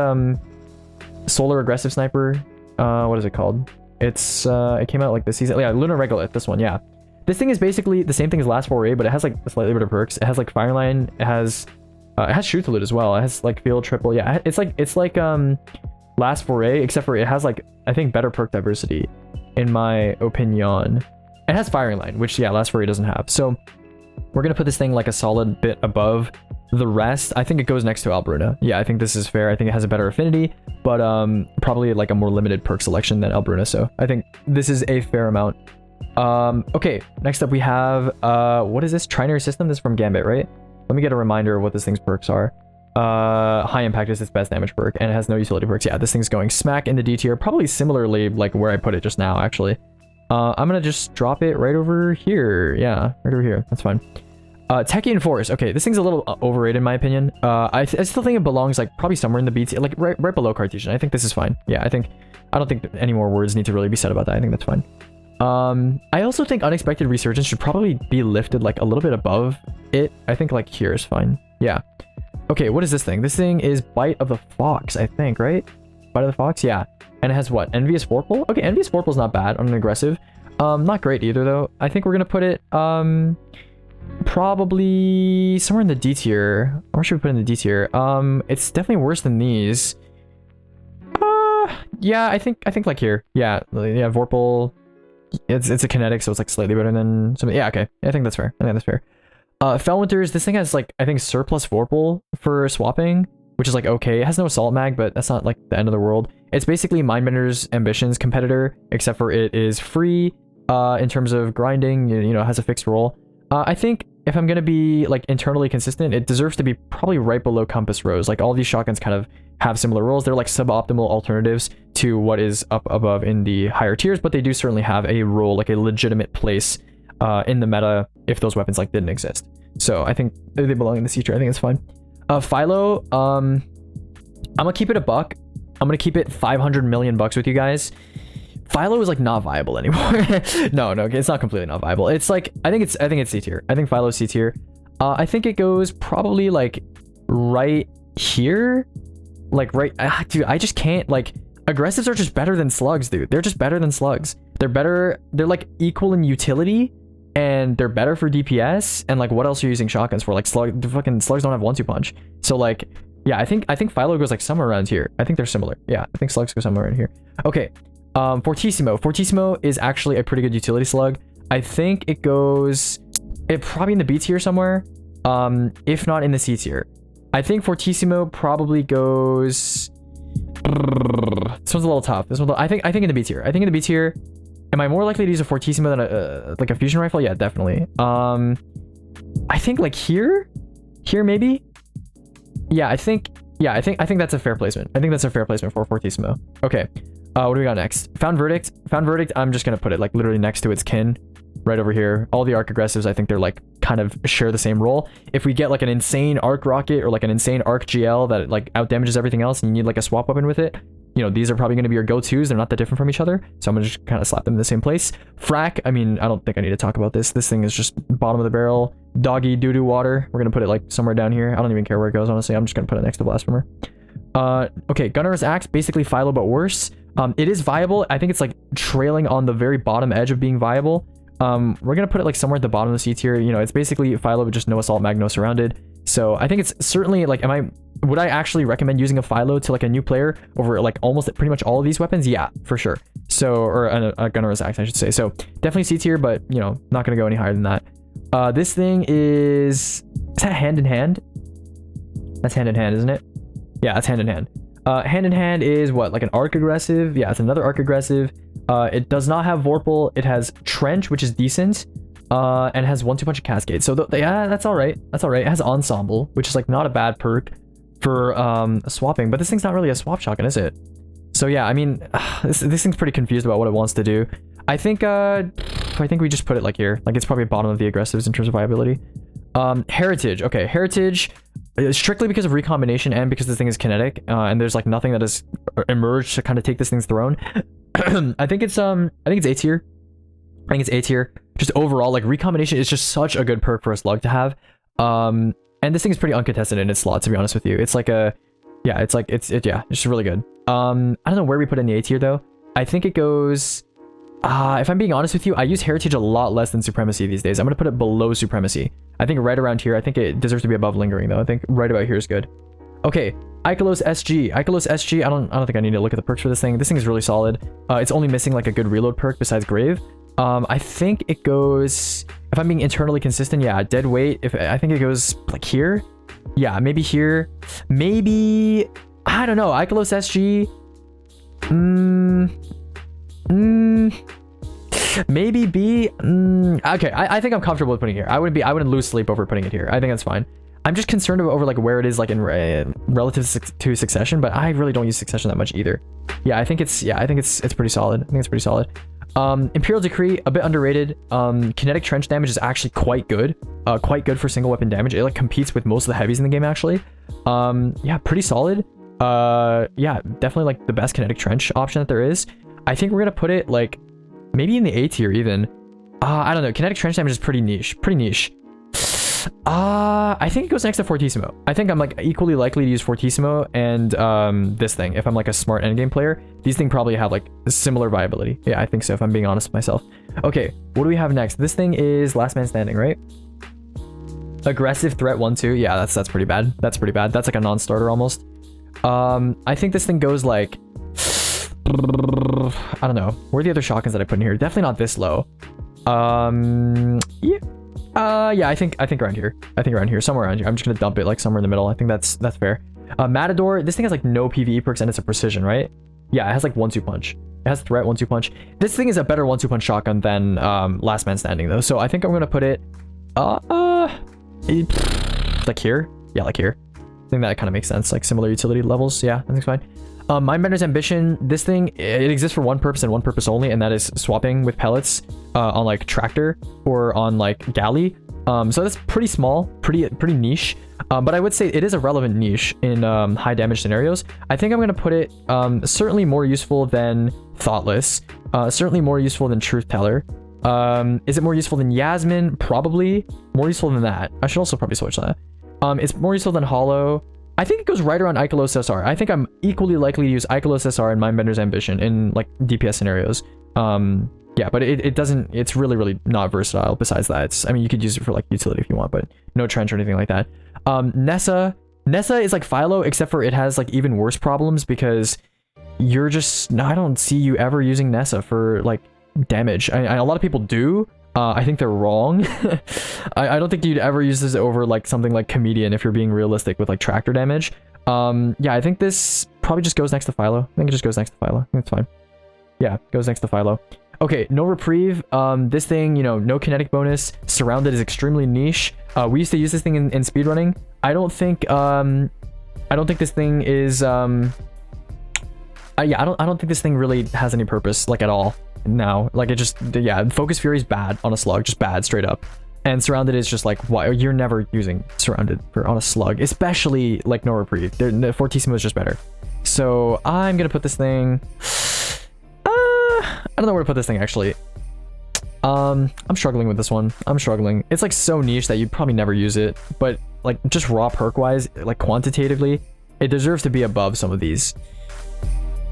solar aggressive sniper? What is it called? It's, it came out like this season. Yeah, Lunar Regolith, this one, yeah. This thing is basically the same thing as last foray, but it has like slightly better perks. It has like Fireline, it has Shoot Salute as well. It has like Field Triple, yeah. It's like, last foray, except for it has like, I think, better perk diversity, in my opinion. It has firing line, which yeah, last foray doesn't have. So we're gonna put this thing like a solid bit above the rest. I think it goes next to Albruna. Yeah, I think this is fair. I think it has a better affinity, but probably like a more limited perk selection than Albruna. So I think this is a fair amount. Okay, next up we have what is this? Trinary System. This is from Gambit, right? Let me get a reminder of what this thing's perks are. High impact is its best damage perk, and it has no utility perks. Yeah, this thing's going smack in the D tier, probably similarly like where I put it just now, actually. I'm gonna just drop it right over here. Yeah, right over here. That's fine. Techie Enforce. Okay, this thing's a little overrated in my opinion. I still think it belongs like probably somewhere in the B tier, like right below Cartesian. I think this is fine. Yeah, I don't think any more words need to really be said about that. I think that's fine. I also think Unexpected Resurgence should probably be lifted like a little bit above it. I think like here is fine. Yeah. Okay, what is this thing? This thing is Bite of the Fox, I think, right? Bite of the Fox, yeah. And it has what? Envious Vorpal? Okay, Envious Vorpal's not bad on an aggressive. Not great either, though. I think we're gonna put it, probably somewhere in the D tier. Where should we put it in the D tier? It's definitely worse than these. Yeah, I think like here. Yeah, Vorpal. It's a kinetic, so it's like slightly better than something. Yeah, okay. I think that's fair. I think that's fair. Fellwinter's, this thing has like, I think surplus Vorpal for swapping, which is like okay. It has no assault mag, but that's not like the end of the world. It's basically Mindbender's Ambitions competitor, except for it is free in terms of grinding, you know, it has a fixed role. I think if I'm gonna be like internally consistent, it deserves to be probably right below Compass Rose. Like all these shotguns kind of have similar roles. They're like suboptimal alternatives to what is up above in the higher tiers, but they do certainly have a role, like a legitimate place in the meta if those weapons like didn't exist. So I think they belong in the C tier. I think it's fine. Philo, I'm gonna keep it a buck. I'm gonna keep it 500 million bucks with you guys. Philo is like not viable anymore. no, it's not completely not viable. It's like I think it's C tier. I think Philo's C tier. I think it goes probably like right here. Like right, dude, I just can't, like, aggressives are just better than slugs, dude. They're just better than slugs. They're better, they're like equal in utility, and they're better for DPS. And like, what else are you using shotguns for? Like the fucking slugs don't have 1-2 punch. So like, yeah, I think Philo goes like somewhere around here. I think they're similar. Yeah, I think slugs go somewhere in here. Okay, Fortissimo is actually a pretty good utility slug. I think it goes, probably in the B tier somewhere, if not in the C tier. I think Fortissimo probably goes, this one's a little tough. This one, I think in the B tier. I think in the B tier. Am I more likely to use a Fortissimo than like a fusion rifle? Yeah, definitely. I think like here maybe. Yeah, I think that's a fair placement. I think that's a fair placement for Fortissimo. Okay, what do we got next? Found Verdict. Found Verdict, I'm just gonna put it like literally next to its kin, right over here. All the arc aggressives, I think they're like kind of share the same role. If we get like an insane arc rocket or like an insane arc GL that like out damages everything else, and you need like a swap weapon with it, you know, these are probably going to be your go-tos. They're not that different from each other, so I'm gonna just kind of slap them in the same place. Frack, I mean, I don't think I need to talk about this. This thing is just bottom of the barrel, doggy doo-doo water. We're gonna put it like somewhere down here. I don't even care where it goes, honestly. I'm just gonna put it next to Blasphemer. Okay, Gunner's Axe, basically Philo but worse. It is viable. I think it's like trailing on the very bottom edge of being viable. We're gonna put it like somewhere at the bottom of the C tier. You know, it's basically Philo with just no assault mag, no surrounded. So I think it's certainly like, would I actually recommend using a Philo to like a new player over like almost pretty much all of these weapons? Yeah, for sure. So, or a Gunner's Axe, I should say. So definitely C tier, but you know, not gonna go any higher than that. This thing is that hand in hand? That's hand in hand, isn't it? Yeah, that's hand in hand. Hand in hand is what, like an arc aggressive? Yeah, it's another arc aggressive. It does not have Vorpal. It has Trench, which is decent. And has 1-2 punch Cascade. So yeah, that's all right. That's all right. It has Ensemble, which is like not a bad perk for swapping, but this thing's not really a swap shotgun, is it? So yeah, I mean, this thing's pretty confused about what it wants to do. I think we just put it like here. Like it's probably bottom of the aggressives in terms of viability. Heritage. Okay, Heritage, strictly because of recombination and because this thing is kinetic, and there's like nothing that has emerged to kind of take this thing's throne. I think it's A tier. I think it's A tier. Just overall, like recombination is just such a good perk for a slug to have. And this thing is pretty uncontested in its slot, to be honest with you. It's like a, yeah, it's just really good. I don't know where we put it in the A tier though. I think it goes, if I'm being honest with you, I use Heritage a lot less than Supremacy these days. I'm gonna put it below Supremacy. I think right around here. I think it deserves to be above Lingering though. I think right about here is good. Okay, Ikelos SG. Ikelos SG, I don't think I need to look at the perks for this thing. This thing is really solid. It's only missing like a good reload perk besides Grave. I think it goes, if I'm being internally consistent, yeah, dead weight. I think it goes like here. Yeah, maybe here. Maybe, I don't know, Ikelos SG. Maybe B. Okay, I think I'm comfortable with putting it here. I wouldn't lose sleep over putting it here. I think that's fine. I'm just concerned over like where it is like in relative to Succession, but I really don't use Succession that much either. Yeah, I think it's pretty solid. I think it's pretty solid. Imperial Decree, a bit underrated. Kinetic trench damage is actually quite good for single weapon damage. It like competes with most of the heavies in the game actually. Yeah, pretty solid. Yeah, definitely like the best kinetic trench option that there is. I think we're gonna put it like maybe in the A tier even. I don't know, kinetic trench damage is pretty niche. I think it goes next to Fortissimo. I think I'm like equally likely to use Fortissimo and this thing if I'm like a smart endgame player. These things probably have like similar viability. Yeah, I think so if I'm being honest with myself. Okay, what do we have next? This thing is Last Man Standing, right? Aggressive threat 1-2. Yeah, that's pretty bad. That's pretty bad. That's like a non-starter almost. I think this thing goes like, I don't know. Where are the other shotguns that I put in here? Definitely not this low. Yeah. Yeah, I think around here. Somewhere around here. I'm just gonna dump it like somewhere in the middle. I think that's fair. Matador, this thing has like no PvE perks and it's a precision, right? Yeah, it has like 1-2 punch. It has threat 1-2 punch. This thing is a better 1-2 punch shotgun than Last Man Standing though. So I think I'm gonna put it like here. Yeah, like here. I think that kind of makes sense. Like similar utility levels. Yeah, I think it's fine. Mindbender's Ambition, this thing, it exists for one purpose and one purpose only, and that is swapping with pellets on like Tractor or on like Galley. So that's pretty small, pretty niche, but I would say it is a relevant niche in high damage scenarios. I think I'm going to put it certainly more useful than Thoughtless, certainly more useful than Truth Teller. Is it more useful than Yasmin? Probably. More useful than that. I should also probably switch that. It's more useful than Hollow. I think it goes right around Ikelos SR. I think I'm equally likely to use Ikelos SR and Mindbender's Ambition in like DPS scenarios. Yeah, but it doesn't, it's really not versatile besides that. I mean, you could use it for like utility if you want, but no trench or anything like that. Nessa is like Philo, except for it has like even worse problems because you're just, I don't see you ever using Nessa for like damage. A lot of people do. I think they're wrong. I don't think you'd ever use this over like something like Comedian if you're being realistic with like tractor damage. Yeah, I think this probably just goes next to Philo. I think it just goes next to Philo. I think it's fine. Yeah, goes next to Philo. Okay, no reprieve. This thing, you know, no kinetic bonus. Surrounded is extremely niche. We used to use this thing in speedrunning. I don't think this thing is yeah, I don't think this thing really has any purpose like at all. Now, like it just, yeah, Focus Fury is bad on a slug, just bad straight up. And Surrounded is just like, why you're never using Surrounded on a slug, especially like no reprieve. Fortissimo is just better. So I'm gonna put this thing, I don't know where to put this thing actually. I'm struggling with this one. I'm struggling. It's like so niche that you'd probably never use it, but like just raw perk wise, like quantitatively, it deserves to be above some of these.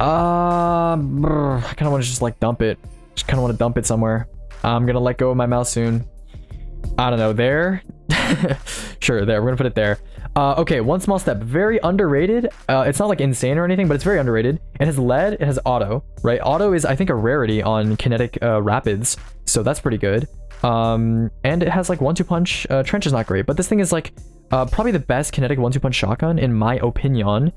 I kind of want to just like dump it. Just kind of want to dump it somewhere. I'm gonna let go of my mouse soon. I don't know, there. Sure, there, we're gonna put it there. Okay, one small step, very underrated. It's not like insane or anything, but it's very underrated. It has lead, it has auto, right? Auto is, I think, a rarity on kinetic rapids, so that's pretty good. And it has like 1-2 punch. Trench is not great, but this thing is like probably the best kinetic 1-2 punch shotgun in my opinion.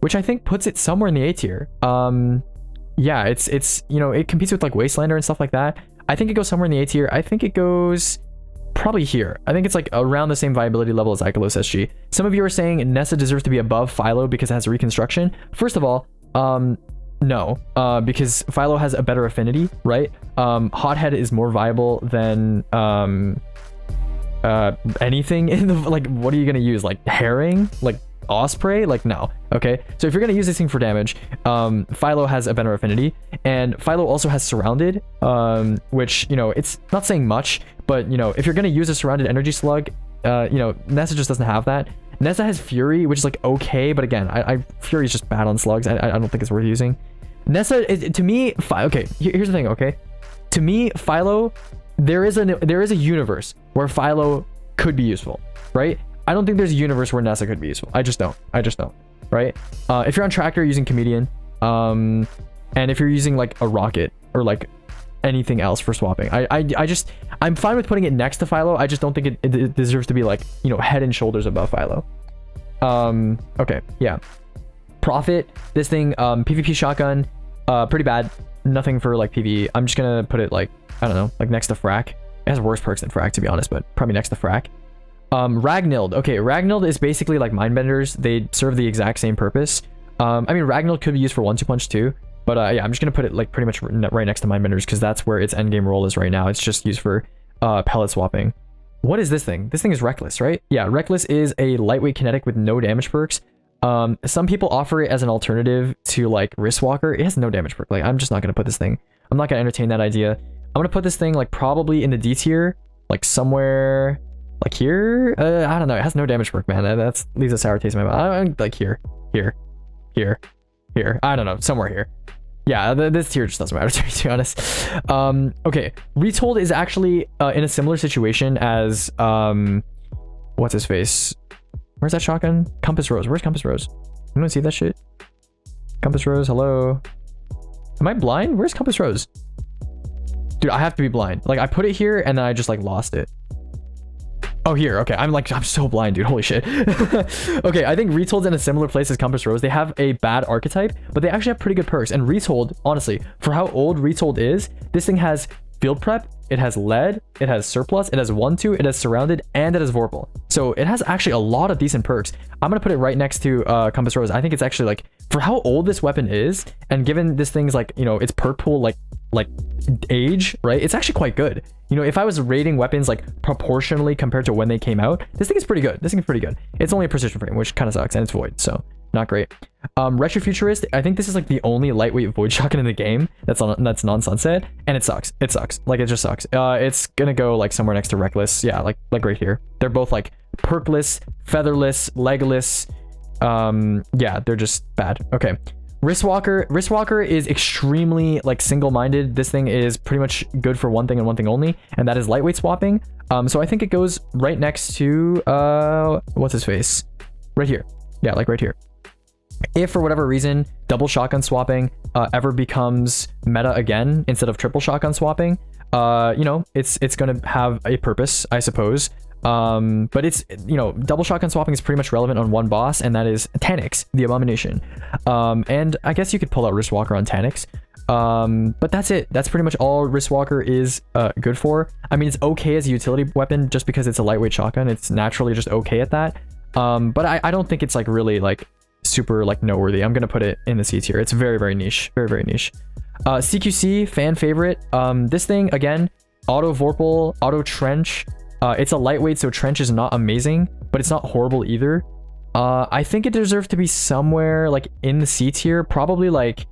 Which I think puts it somewhere in the A tier. Yeah, it's you know, it competes with like Wastelander and stuff like that. I think it goes somewhere in the A tier. I think it goes probably here. I think it's like around the same viability level as Ikelos SG. Some of you are saying Nessa deserves to be above Philo because it has reconstruction. First of all, no, because Philo has a better affinity, right? Hothead is more viable than anything in the, like, what are you gonna use? Like herring? Like Osprey? Like no. Okay, so if you're gonna use this thing for damage, Philo has a better affinity, and Philo also has Surrounded, which, you know, it's not saying much, but you know, if you're gonna use a Surrounded energy slug, you know, Nessa just doesn't have that. Nessa has Fury, which is like okay, but again, Fury is just bad on slugs. I don't think it's worth using. Nessa, to me, okay, here's the thing, okay? To me, Philo, there is a universe where Philo could be useful, right? I don't think there's a universe where Nessa could be useful. I just don't, right? If you're on tractor using Comedian, and if you're using like a rocket or like anything else for swapping, I'm fine with putting it next to Philo. I just don't think it deserves to be like, you know, head and shoulders above Philo. Okay, yeah. Profit, this thing, PvP shotgun, pretty bad. Nothing for like PvE. I'm just gonna put it like, I don't know, like next to Frack. It has worse perks than Frack, to be honest, but probably next to Frack. Ragnild. Okay, Ragnild is basically like Mindbenders. They serve the exact same purpose. I mean, Ragnild could be used for 1-2 punch too, but yeah, I'm just gonna put it like pretty much right next to Mindbenders because that's where its endgame role is right now. It's just used for pellet swapping. What is this thing? This thing is Reckless, right? Yeah, Reckless is a lightweight kinetic with no damage perks. Some people offer it as an alternative to like Wristwalker. It has no damage perk. Like, I'm just not gonna put this thing. I'm not gonna entertain that idea. I'm gonna put this thing like probably in the D tier, like somewhere like here. I don't know. It has no damage perk, man. That leaves a sour taste in my mouth. Like here. I don't know. Somewhere here. Yeah, this tier just doesn't matter to me, to be honest. Okay, Retold is actually in a similar situation as what's his face? Where's that shotgun? Compass Rose. Where's Compass Rose? Anyone see that shit? Compass Rose, hello. Am I blind? Where's Compass Rose? Dude, I have to be blind. Like, I put it here and then I just like lost it. Oh, here. Okay, I'm so blind, dude. Holy shit. Okay, I think Retold's in a similar place as Compass Rose. They have a bad archetype, but they actually have pretty good perks. And Retold, honestly, for how old Retold is, this thing has field prep, it has lead, it has surplus, it has 1-2, it has surrounded, and it has Vorpal. So it has actually a lot of decent perks. I'm gonna put it right next to Compass Rose. I think it's actually like, for how old this weapon is, and given this thing's like, you know, its perk pool like age, right? It's actually quite good. You know, if I was rating weapons like proportionally compared to when they came out, this thing is pretty good. This thing is pretty good. It's only a precision frame, which kind of sucks, and it's void, so not great. Retrofuturist, I think this is like the only lightweight void shotgun in the game that's non-sunset, and it sucks. It sucks. Like, it just sucks. It's gonna go like somewhere next to reckless. Yeah, like right here. They're both like perkless, featherless, legless. Yeah, they're just bad. Okay. Wristwalker is extremely like single-minded. This thing is pretty much good for one thing and one thing only, and that is lightweight swapping. So I think it goes right next to what's his face? Right here. Yeah, like right here. If for whatever reason double shotgun swapping ever becomes meta again instead of triple shotgun swapping, you know, it's gonna have a purpose, I suppose. But it's, you know, double shotgun swapping is pretty much relevant on one boss, and that is Tanix, the Abomination. And I guess you could pull out Wristwalker on Tanix. But that's it. That's pretty much all Wristwalker is good for. I mean, it's okay as a utility weapon just because it's a lightweight shotgun. It's naturally just okay at that. But I don't think it's like really like super like noteworthy. I'm gonna put it in the C tier. It's very, very niche. Very, very niche. CQC, fan favorite. This thing, again, auto Vorpal, auto Trench. It's a lightweight, so Trench is not amazing, but it's not horrible either. I think it deserves to be somewhere like in the C tier, probably like,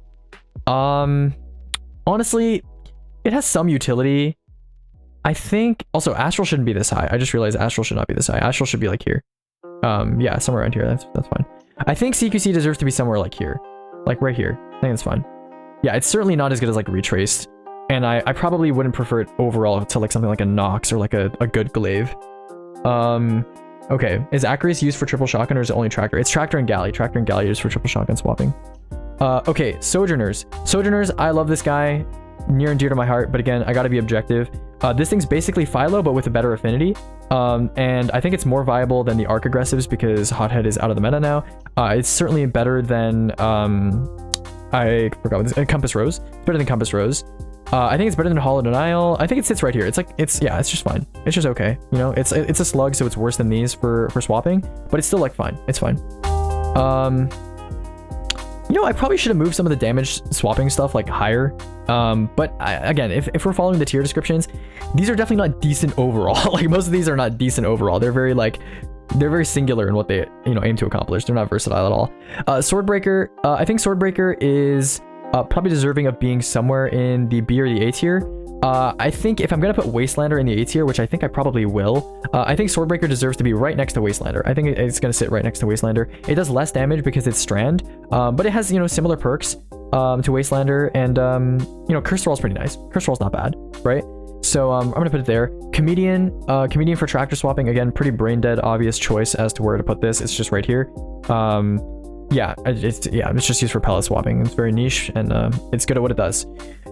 honestly, it has some utility. I think also Astral shouldn't be this high. I just realized Astral should not be this high. Astral should be like here. Yeah, somewhere around here. That's fine. I think CQC deserves to be somewhere like here, like right here. I think that's fine. Yeah, it's certainly not as good as like Retraced. And I probably wouldn't prefer it overall to like something like a Nox or like a good glaive. Okay, is Acris used for triple shotgun or is it only Tractor? It's Tractor and Galley. Tractor and Galley used for triple shotgun swapping. Okay, Sojourners. Sojourners, I love this guy. Near and dear to my heart, but again, I gotta be objective. This thing's basically Philo, but with a better affinity. And I think it's more viable than the Arc Aggressives because Hothead is out of the meta now. It's certainly better than, I forgot what this, Compass Rose. It's better than Compass Rose. I think it's better than Hollow Denial. I think it sits right here. It's like, yeah, it's just fine. It's just okay. You know, it's a slug, so it's worse than these for swapping, but it's still like fine. It's fine. You know, I probably should have moved some of the damage swapping stuff like higher. But again, if we're following the tier descriptions, these are definitely not decent overall. Like most of these are not decent overall. They're very singular in what they, you know, aim to accomplish. They're not versatile at all. Swordbreaker, I think Swordbreaker is probably deserving of being somewhere in the B or the A tier. I think if I'm gonna put Wastelander in the A tier, which I think I probably will, I think Swordbreaker deserves to be right next to Wastelander. I think it's gonna sit right next to Wastelander. It does less damage because it's Strand, but it has, you know, similar perks to Wastelander, and you know, Curse Roll's pretty nice. Curse Roll's not bad, right? So I'm gonna put it there. Comedian for Tractor swapping, again, pretty brain dead obvious choice as to where to put this. It's just right here. Yeah, it's just used for pellet swapping. It's very niche, and it's good at what it does.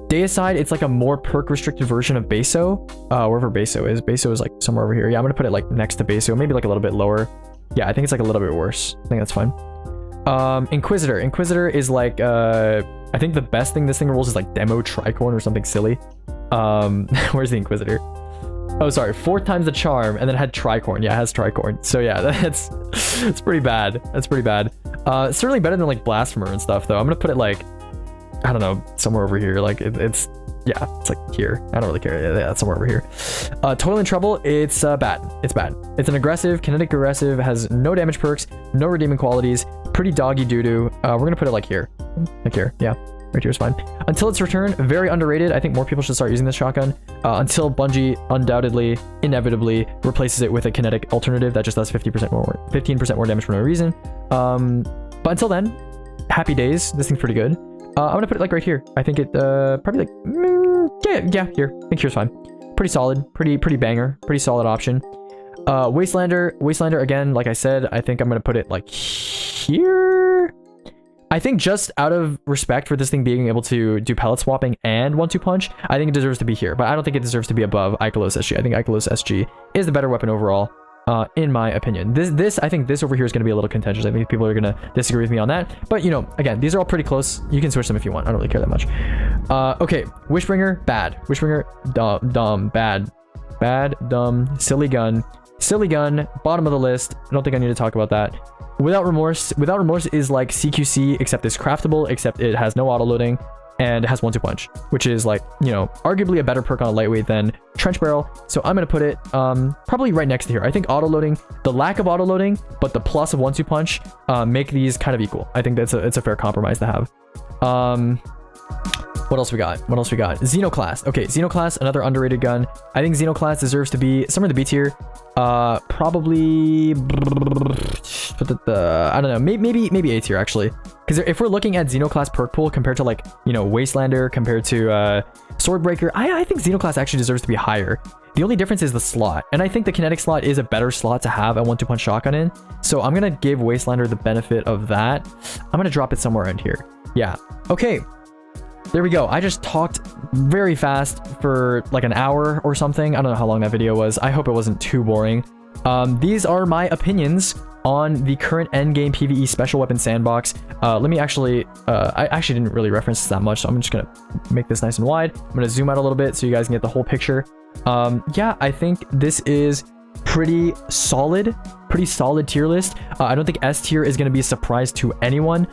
Deicide, it's like a more perk restricted version of Beso. Wherever Beso is. Beso is like somewhere over here. Yeah, I'm gonna put it like next to Beso, maybe like a little bit lower. Yeah, I think it's like a little bit worse. I think that's fine. Inquisitor is like I think the best thing this thing rolls is like Demo Tricorn or something silly. Where's the Inquisitor? Oh, sorry, 4 times the charm, and then it had Tricorn. Yeah, it has Tricorn. So yeah, it's pretty bad. That's pretty bad. Certainly better than like Blasphemer and stuff, though. I'm gonna put it like, I don't know, somewhere over here. Like it's yeah, it's like here. I don't really care. Yeah, it's somewhere over here. Toil and Trouble, it's bad. It's bad. It's an aggressive, kinetic aggressive, has no damage perks, no redeeming qualities, pretty doggy doo-doo. We're gonna put it like here. Like here, yeah. Right here is fine. Until its return, very underrated. I think more people should start using this shotgun. Until Bungie undoubtedly, inevitably replaces it with a kinetic alternative that just does 15% more damage for no reason. But until then, happy days. This thing's pretty good. I'm gonna put it like right here. I think it probably like yeah, here. I think here's fine. Pretty solid, pretty banger, pretty solid option. Wastelander again, like I said, I think I'm gonna put it like here. I think just out of respect for this thing being able to do pellet swapping and 1-2 punch, I think it deserves to be here, but I don't think it deserves to be above Ikelos SG. I think Ikelos SG is the better weapon overall, in my opinion. I think this over here is going to be a little contentious. I think people are going to disagree with me on that, but you know, again, these are all pretty close. You can switch them if you want. I don't really care that much. Okay, Wishbringer, bad. Wishbringer, dumb, bad, dumb, silly gun, bottom of the list. I don't think I need to talk about that. Without Remorse is like CQC, except it's craftable, except it has no auto loading, and it has 1-2 punch, which is like, you know, arguably a better perk on a lightweight than trench barrel. So I'm going to put it probably right next to here. I think auto loading, the lack of auto loading, but the plus of 1-2 punch make these kind of equal. I think it's a fair compromise to have. What else we got? What else we got? Xenoclast. Okay, Xenoclast, another underrated gun. I think Xenoclast deserves to be somewhere in the B tier. Probably, I don't know, maybe A tier actually. Because if we're looking at Xenoclast perk pool compared to like, you know, Wastelander, compared to Swordbreaker, I think Xenoclast actually deserves to be higher. The only difference is the slot, and I think the kinetic slot is a better slot to have a 1-2 punch shotgun in. So I'm gonna give Wastelander the benefit of that. I'm gonna drop it somewhere in here. Yeah. Okay. There we go. I just talked very fast for like an hour or something. I don't know how long that video was. I hope it wasn't too boring. These are my opinions on the current endgame PvE special weapon sandbox. Let me actually, I actually didn't really reference this that much, so I'm just gonna make this nice and wide. I'm gonna zoom out a little bit so you guys can get the whole picture. Yeah, I think this is pretty solid tier list. I don't think S tier is gonna be a surprise to anyone.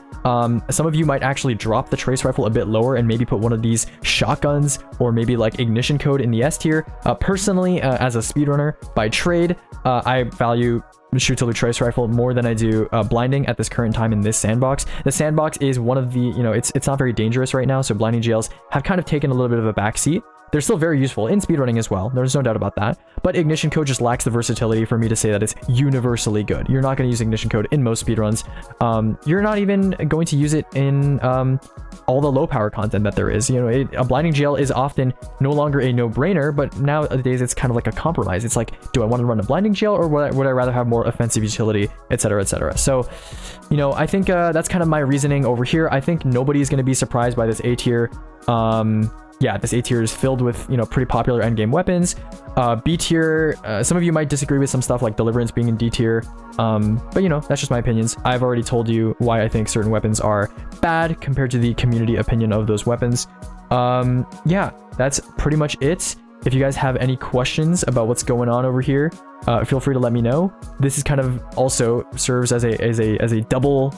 Some of you might actually drop the trace rifle a bit lower and maybe put one of these shotguns or maybe like ignition code in the S tier. Personally, as a speedrunner by trade, I value shoot till trace rifle more than I do blinding at this current time in this sandbox. The sandbox is one of the, you know, it's not very dangerous right now, so blinding GLs have kind of taken a little bit of a backseat. They're still very useful in speedrunning as well. There's no doubt about that. But Ignition Code just lacks the versatility for me to say that it's universally good. You're not going to use Ignition Code in most speedruns. You're not even going to use it in all the low power content that there is. You know, a blinding GL is often no longer a no-brainer, but nowadays it's kind of like a compromise. It's like, do I want to run a blinding GL or would I rather have more offensive utility, etc., etc. So, you know, I think that's kind of my reasoning over here. I think nobody's going to be surprised by this A tier. Yeah, this A tier is filled with, you know, pretty popular endgame weapons. B tier, some of you might disagree with some stuff like Deliverance being in D tier. But, you know, that's just my opinions. I've already told you why I think certain weapons are bad compared to the community opinion of those weapons. Yeah, that's pretty much it. If you guys have any questions about what's going on over here, feel free to let me know. This is kind of also serves as a double,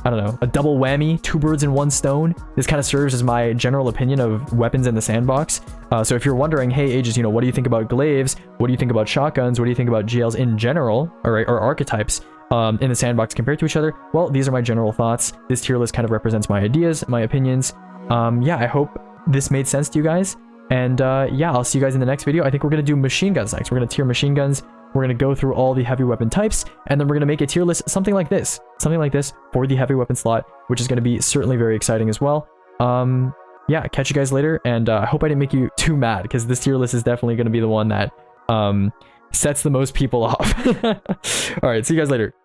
I don't know, a double whammy, 2 birds in 1 stone. This kind of serves as my general opinion of weapons in the sandbox. So if you're wondering, hey, Aegis, you know, what do you think about glaives? What do you think about shotguns? What do you think about GLs in general, or archetypes in the sandbox compared to each other? Well, these are my general thoughts. This tier list kind of represents my ideas, my opinions. Yeah, I hope this made sense to you guys. And yeah, I'll see you guys in the next video. I think we're going to do machine guns next. We're going to tier machine guns. We're going to go through all the heavy weapon types, and then we're going to make a tier list, something like this for the heavy weapon slot, which is going to be certainly very exciting as well. Yeah, catch you guys later, and I hope I didn't make you too mad, because this tier list is definitely going to be the one that sets the most people off. All right, see you guys later.